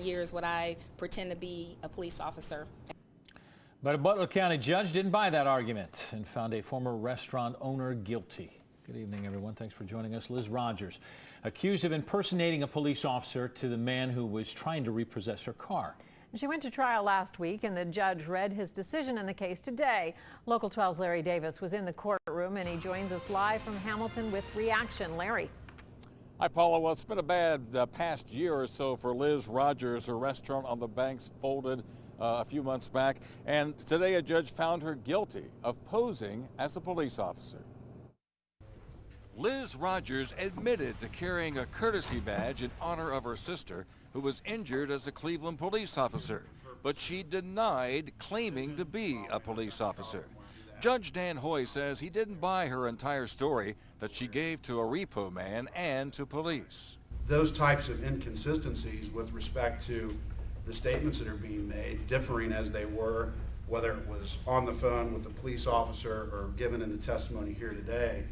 years would I pretend to be a police officer. But a Butler County judge didn't buy that argument and found a former restaurant owner guilty. Good evening, everyone. Thanks for joining us. Liz Rogers, accused of impersonating a police officer to the man who was trying to repossess her car. She went to trial last week, and the judge read his decision in the case today. Local 12's Larry Davis was in the courtroom, and he joins us live from Hamilton with reaction. Larry. Hi, Paula. Well, it's been a bad past year or so for Liz Rogers. Her restaurant on the Banks folded a few months back, and today a judge found her guilty of posing as a police officer. Liz Rogers admitted to carrying a courtesy badge in honor of her sister, who was injured as a Cleveland police officer, but she denied claiming to be a police officer. Judge Dan Hoy says he didn't buy her entire story that she gave to a repo man and to police. Those types of inconsistencies with respect to the statements that are being made, differing as they were, whether it was on the phone with the police officer or given in the testimony here today,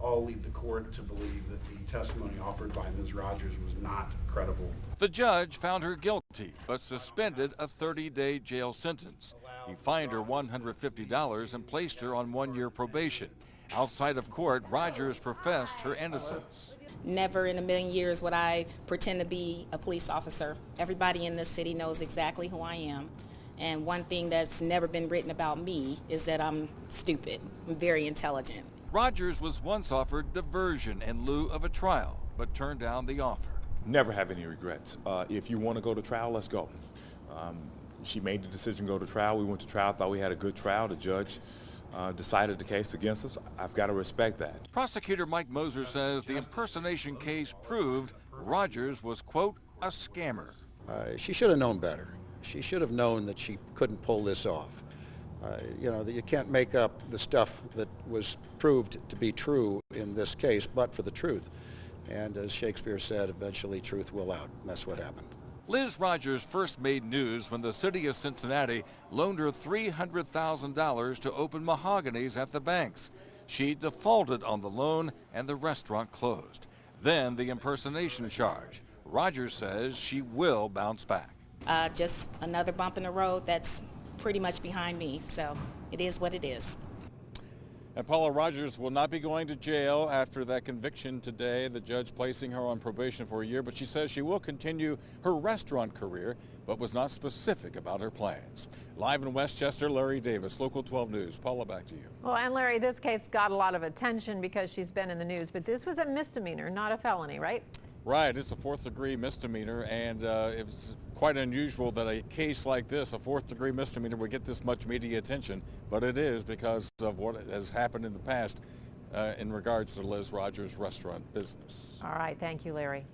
all lead the court to believe that the testimony offered by Ms. Rogers was not credible. The judge found her guilty, but suspended a 30-day jail sentence. He fined her $150 and placed her on 1-year probation. Outside of court, Rogers professed her innocence. Never in a million years would I pretend to be a police officer. Everybody in this city knows exactly who I am. And one thing that's never been written about me is that I'm stupid. I'm very intelligent. Rogers was once offered diversion in lieu of a trial, but turned down the offer. Never have any regrets. If you want to go to trial, let's go. She made the decision to go to trial. We went to trial, thought we had a good trial. The judge decided the case against us. I've got to respect that. Prosecutor Mike Moser says the impersonation case proved Rogers was, quote, a scammer. She should have known better. She should have known that she couldn't pull this off. You know, that you can't make up the stuff that was proved to be true in this case, but for the truth. And as Shakespeare said, eventually truth will out. And that's what happened. Liz Rogers first made news when the city of Cincinnati loaned her $300,000 to open Mahogany's at the Banks. She defaulted on the loan and the restaurant closed. Then the impersonation charge. Rogers says she will bounce back. Just another bump in the road that's pretty much behind me, so it is what it is. And Paula, Rogers will not be going to jail after that conviction today, the judge placing her on probation for a year, but she says she will continue her restaurant career, but was not specific about her plans. Live in Westchester, Larry Davis, Local 12 News. Paula, back to you. Well, and Larry, this case got a lot of attention because she's been in the news, but this was a misdemeanor, not a felony, right? Right, it's a 4th-degree misdemeanor, and it's quite unusual that a case like this, a 4th-degree misdemeanor, would get this much media attention, but it is because of what has happened in the past in regards to Liz Rogers' restaurant business. All right, thank you, Larry.